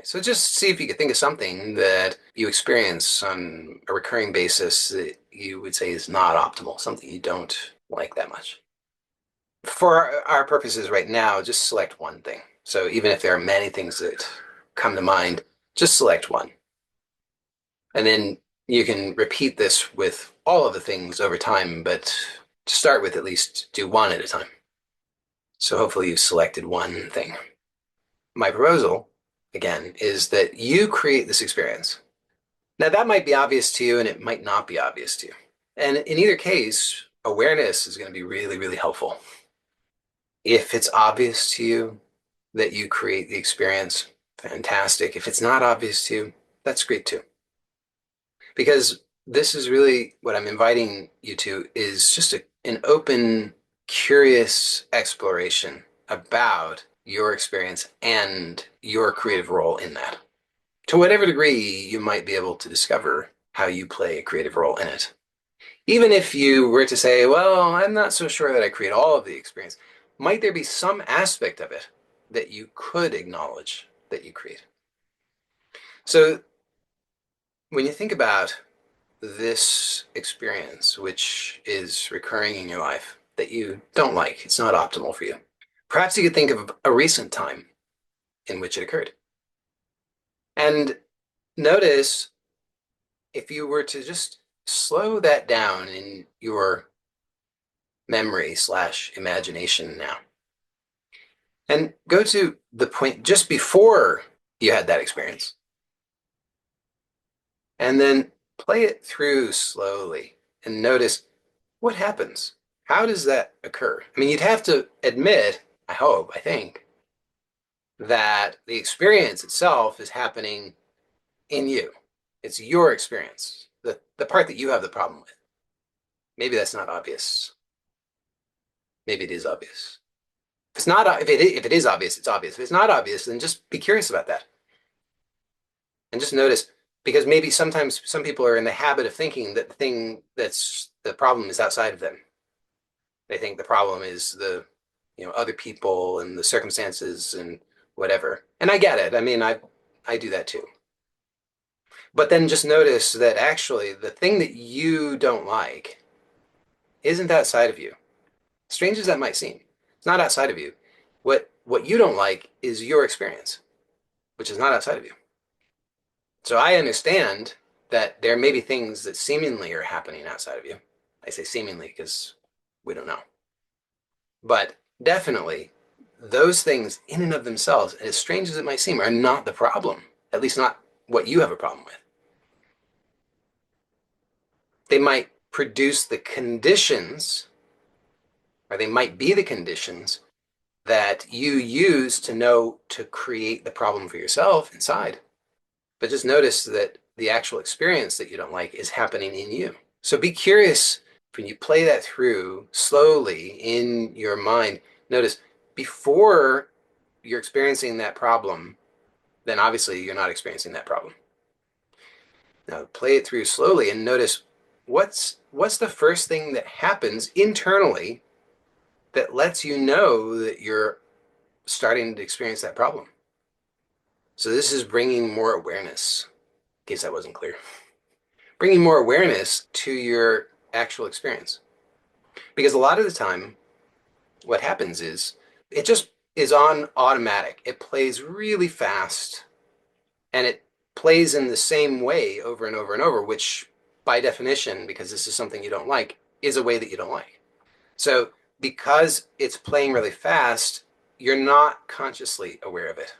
So just see if you could think of something that you experience on a recurring basis that you would say is not optimal, something you don't like that much. For our purposes right now, just select one thing. So even if there are many things that come to mind, just select one. And then you can repeat this with all of the things over time, but to start with, at least do one at a time. So hopefully you've selected one thing. My proposal, again, is that you create this experience. Now, that might be obvious to you and it might not be obvious to you. And in either case, awareness is going to be really, really helpful. If it's obvious to you that you create the experience, fantastic. If it's not obvious to you, that's great too. Because this is really what I'm inviting you to is just an open, curious exploration about your experience and your creative role in that. To whatever degree you might be able to discover how you play a creative role in it. Even if you were to say, well, I'm not so sure that I create all of the experience, might there be some aspect of it that you could acknowledge that you create? So when you think about this experience, which is recurring in your life that you don't like, it's not optimal for you, perhaps you could think of a recent time in which it occurred. And notice if you were to just slow that down in your memory slash imagination now and go to the point just before you had that experience and then play it through slowly and notice what happens. How does that occur? I mean, you'd have to admit, I hope, I think, that the experience itself is happening in you. It's your experience, the part that you have the problem with. Maybe that's not obvious. Maybe it is obvious. If it's not, if it is obvious, it's obvious. If it's not obvious, then just be curious about that and just notice, because maybe sometimes some people are in the habit of thinking that the thing that's the problem is outside of them. They think the problem is the, other people and the circumstances and whatever. And I get it. I mean, I do that too. But then just notice that actually the thing that you don't like isn't outside of you. Strange as that might seem, it's not outside of you. What you don't like is your experience, which is not outside of you. So I understand that there may be things that seemingly are happening outside of you. I say seemingly because we don't know. But definitely, those things in and of themselves, as strange as it might seem, are not the problem, at least not what you have a problem with. They might produce the conditions, or they might be the conditions that you use to know to create the problem for yourself inside. But just notice that the actual experience that you don't like is happening in you. So be curious when you play that through slowly in your mind. Notice before you're experiencing that problem, then obviously you're not experiencing that problem. Now play it through slowly and notice what's the first thing that happens internally that lets you know that you're starting to experience that problem. So this is bringing more awareness, in case that wasn't clear. Bringing more awareness to your actual experience. Because a lot of the time, what happens is it just is on automatic. It plays really fast and it plays in the same way over and over and over, which by definition, because this is something you don't like, is a way that you don't like. So because it's playing really fast, you're not consciously aware of it.